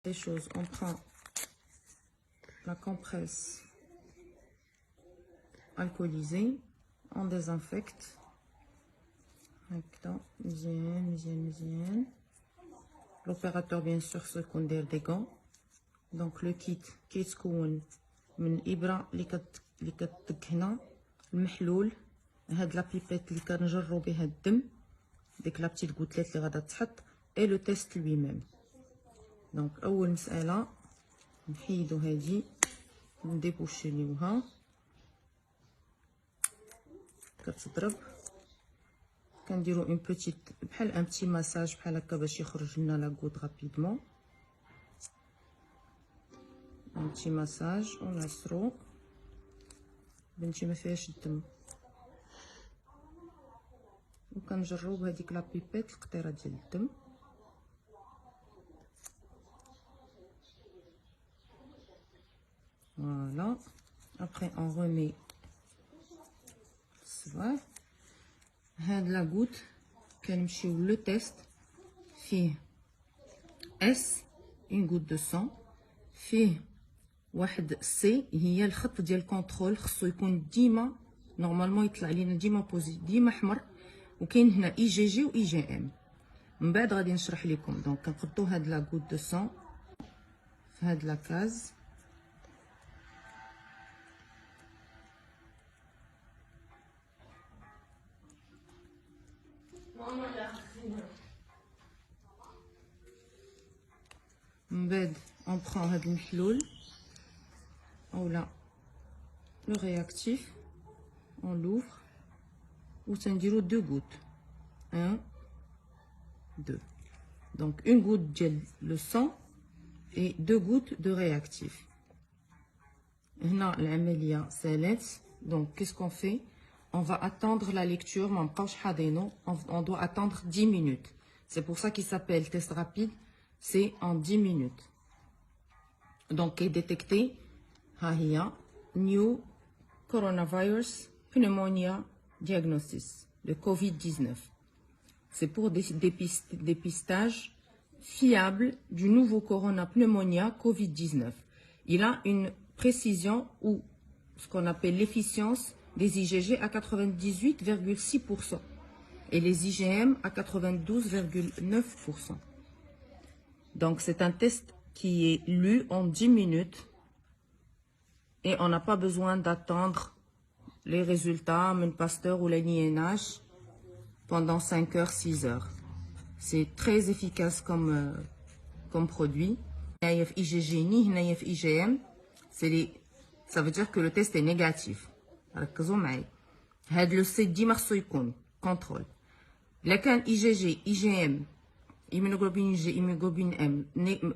les choses, on prend la compresse alcoolisée, on désinfecte. L'opérateur bien sûr secondaire des gants. Donc le kit كيتكون من ابره اللي كتدق هنا المحلول، هاد لا بيبيت اللي كنجرو بها الدم، ديك لا بتيت غوتليت اللي غادا تحط، اي لو تيست لوي ميم. دونك اول مساله نحيدو هادي نديبوشيليوها، كتضرب كنديرو اون بوتيت بحال ان بتي ماساج بحال هكا باش يخرج لنا لا غوت رابيدمون. ان بتي ماساج ونعصرو بنتي ما فيهاش الدم، وكنجرو بهذيك لا بيبيت القطيره ديال الدم. فوالا ابري اون رومي الصباح. هاد لا غوت كنمشيو لو تيست فيه اس اون غوت دو سون، فيه واحد سي هي الخط ديال كونترول، خصو يكون ديما نورمالمون يطلع لينا ديما ديما احمر، وكاين هنا اي جي جي و اي جي ام. من بعد غادي نشرح لكم. دونك كنقدو هاد لا غوت دو سون في هاد لا كاز، من بعد اون برون هاد المحلول اولا لو رياكتيف، اون لوفر و تنديرو دو غوت 1 2. دونك اون غوت ديال لو سون et 2 gouttes de réactif. هنا العملية سالات. Donc qu'est-ce qu'on fait? On va attendre la lecture. On doit attendre 10 minutes. C'est pour ça qu'il s'appelle test rapide. C'est en 10 minutes. Donc est détecté new coronavirus pneumonia diagnosis, le Covid-19. C'est pour dépistage fiable du nouveau corona pneumonia Covid-19. Il a une précision ou ce qu'on appelle l'efficience des IgG à 98,6% et les IgM à 92,9%. Donc c'est un test qui est lu en 10 minutes et on n'a pas besoin d'attendre les résultats من Pasteur ou l'INH pendant 5 heures, 6 heures. C'est très efficace comme produit. هنايا في IgG ني هنايا في IgM. Ça veut dire que le test est négatif. ركزوا معايا. هاد لو سي ديما خصو يكون كونترول. إلا كان IgG IgM immunoglobulin G immunoglobulin M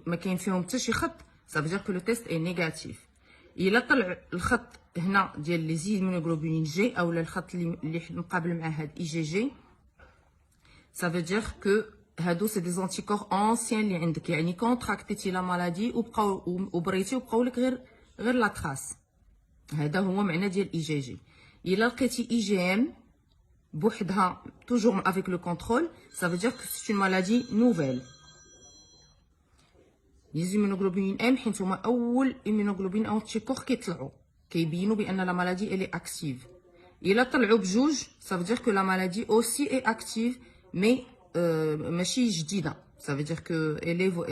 ما كاين فيهم حتى شي خط، ça veut dire que le test est négatif. إلا طلع الخط هنا ديال لي زيمونوغلوبولين جي اولا الخط اللي مقابل مع هاد IgG، ça veut dire que هادو سي دي زونتيكور اونسيان اللي عندك، يعني كونتراكتيتي لا مالادي وبريتي وبقاو لك غير لا تراس. هذا هو معنى ديال IgG. الا لقيتي IgM بوحدها toujours avec le contrôle, ça veut dire que c'est une maladie nouvelle. les immunoglobulines M حيت هما اول immunoglobulin anticorps كيطلعوا كيبينوا بان لا مالادي elle est active. الا طلعوا بجوج ça veut dire que la maladie aussi est active mais ماشي جديده. ça veut dire que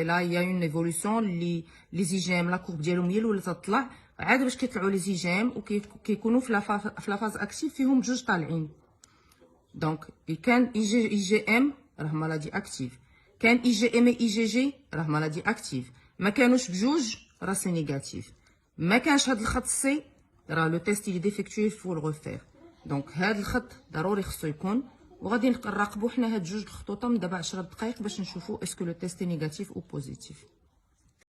là il y a une évolution. les IgM la courbe ديالهم هي الاولى تطلع، عاد باش كيطلعوا les IgM وكيكونوا في لا فاز اكتيف فيهم بجوج طالعين. دونك كان IgM راه مالادي اكتيف، كان IgM IgG راه مالادي اكتيف، ما كانوش بجوج راه سي نيجاتيف. ما كانش هاد الخط سي راه لو تيست اللي ديفيكتوي فو الغوفير. دونك هاد الخط ضروري خصو يكون، وغادي نراقبوا حنا هاد جوج الخطوطه من دابا 10 دقائق باش نشوفوا اسكو لو تيست نيجاتيف او بوزيتيف.